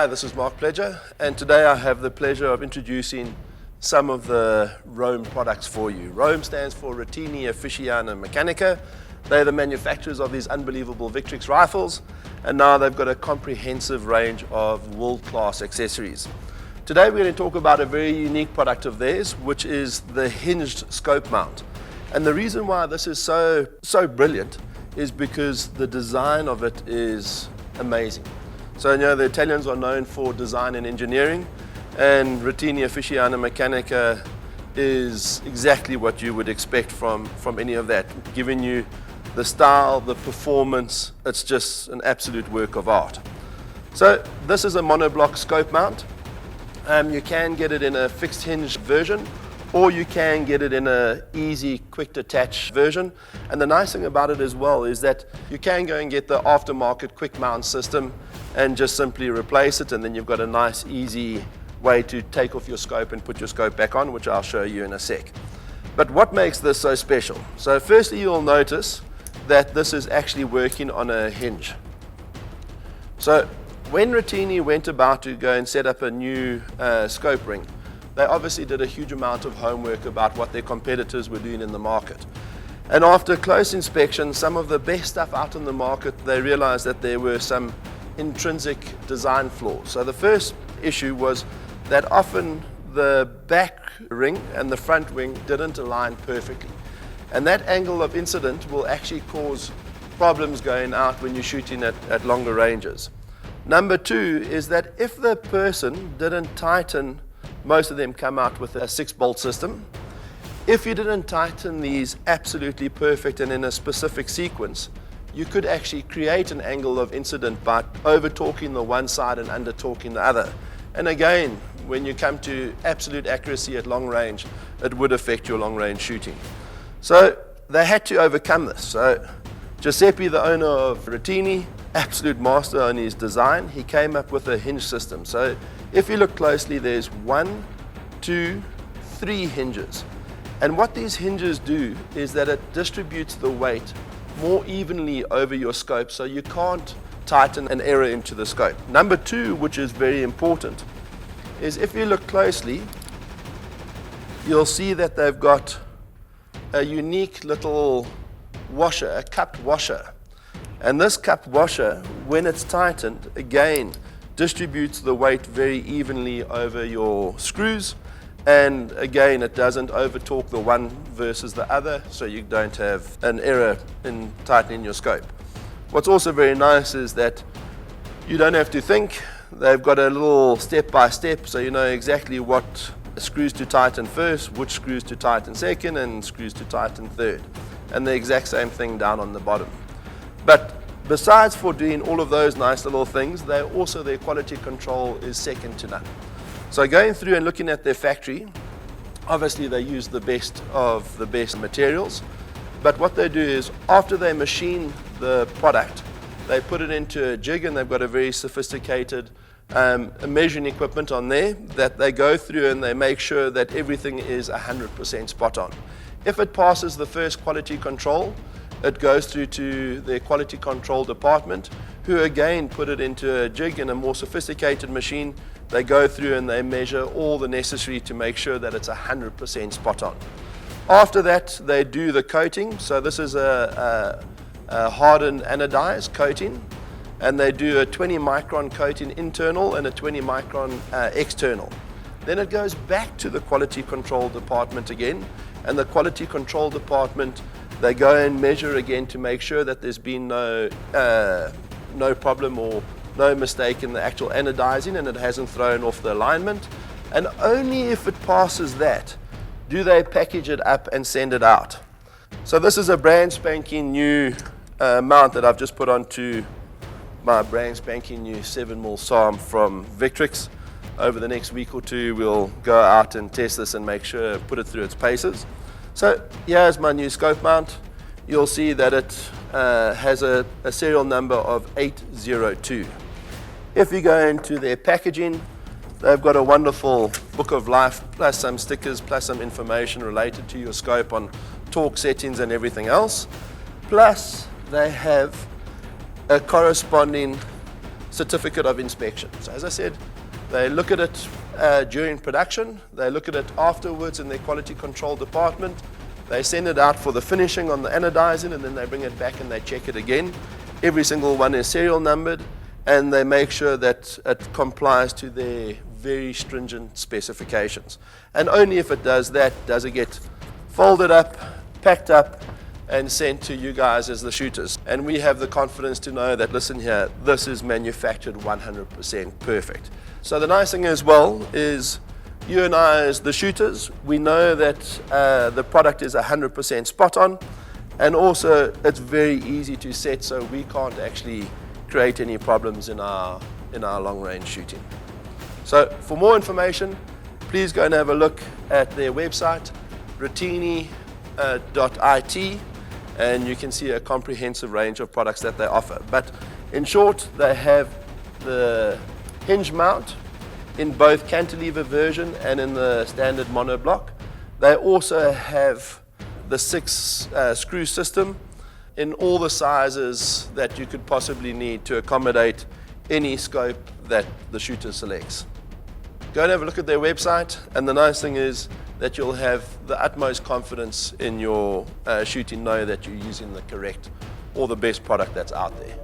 Hi, this is Mark Pledger, and today I have the pleasure of introducing some of the Rome products for you. Rome stands for Rottigni Officina MEccanica. They're the manufacturers of these unbelievable Victrix rifles, and now they've got a comprehensive range of world-class accessories. Today we're going to talk about a very unique product of theirs, which is the Hinged Scope Mount. And the reason why this is so brilliant is because the design of it is amazing. So you know the Italians are known for design and engineering, and Rottigni Officina MEccanica is exactly what you would expect from any of that, giving you the style, the performance. It's just an absolute work of art. So this is a monoblock scope mount. You can get it in a fixed hinge version, or you can get it in a easy quick detach version. And the nice thing about it as well is that you can go and get the aftermarket quick mount system and just simply replace it, and then you've got a nice easy way to take off your scope and put your scope back on, which I'll show you in a sec. But what makes this so special? So firstly, you'll notice that this is actually working on a hinge. So when Rottigni went about to go and set up a new scope ring, they obviously did a huge amount of homework about what their competitors were doing in the market. And after close inspection, some of the best stuff out in the market, they realized that there were some intrinsic design flaws. So the first issue was that often the back ring and the front wing didn't align perfectly. And that angle of incident will actually cause problems going out when you're shooting at longer ranges. Number two is that if the person didn't tighten, most of them come out with a 6-bolt system. If you didn't tighten these absolutely perfect and in a specific sequence, you could actually create an angle of incident by over-torquing the one side and under-torquing the other. And again, when you come to absolute accuracy at long range, it would affect your long-range shooting. So they had to overcome this. So Giuseppe, the owner of Rottigni, absolute master on his design, he came up with a hinge system. So if you look closely, there's 1, 2, 3 hinges. And what these hinges do is that it distributes the weight more evenly over your scope, so you can't tighten an error into the scope. Number two, which is very important, is if you look closely, you'll see that they've got a unique little washer, a cupped washer. And this cupped washer, when it's tightened, again, distributes the weight very evenly over your screws. And again, it doesn't over-torque the one versus the other, so you don't have an error in tightening your scope. What's also very nice is that you don't have to think. They've got a little step-by-step, so you know exactly what screws to tighten first, which screws to tighten second, and screws to tighten third. And the exact same thing down on the bottom. But besides for doing all of those nice little things, their quality control is second to none. So going through and looking at their factory, obviously they use the best of the best materials, but what they do is after they machine the product, they put it into a jig, and they've got a very sophisticated measuring equipment on there that they go through and they make sure that everything is 100% spot on. If it passes the first quality control, it goes through to their quality control department, who again put it into a jig in a more sophisticated machine. They go through and they measure all the necessary to make sure that it's 100% spot on. After that, they do the coating. So this is a hardened anodized coating, and they do a 20 micron coating internal and a 20 micron external. Then it goes back to the quality control department again, and the quality control department, they go and measure again to make sure that there's been no problem or no mistake in the actual anodizing, and it hasn't thrown off the alignment. And only if it passes that do they package it up and send it out. So this is a brand spanking new mount that I've just put onto my brand spanking new 7mm SARM from Victrix. Over the next week or two, we'll go out and test this and make sure, put it through its paces. So here's my new scope mount. You'll see that it has a serial number of 802. If you go into their packaging, they've got a wonderful book of life, plus some stickers, plus some information related to your scope on torque settings and everything else. Plus, they have a corresponding certificate of inspection. So as I said, they look at it during production, they look at it afterwards in their quality control department, they send it out for the finishing on the anodizing, and then they bring it back and they check it again. Every single one is serial numbered, and they make sure that it complies to their very stringent specifications. And only if it does that does it get folded up, packed up, and sent to you guys as the shooters. And we have the confidence to know that, listen here, this is manufactured 100% perfect. So the nice thing as well is you and I as the shooters, we know that the product is 100% spot on, and also it's very easy to set, so we can't actually create any problems in our long range shooting. So for more information, please go and have a look at their website, Rottigni.it, and you can see a comprehensive range of products that they offer. But in short, they have the hinge mount in both cantilever version and in the standard monoblock. They also have the 6 screw system in all the sizes that you could possibly need to accommodate any scope that the shooter selects. Go and have a look at their website, and the nice thing is that you'll have the utmost confidence in your shooting, know that you're using the correct or the best product that's out there.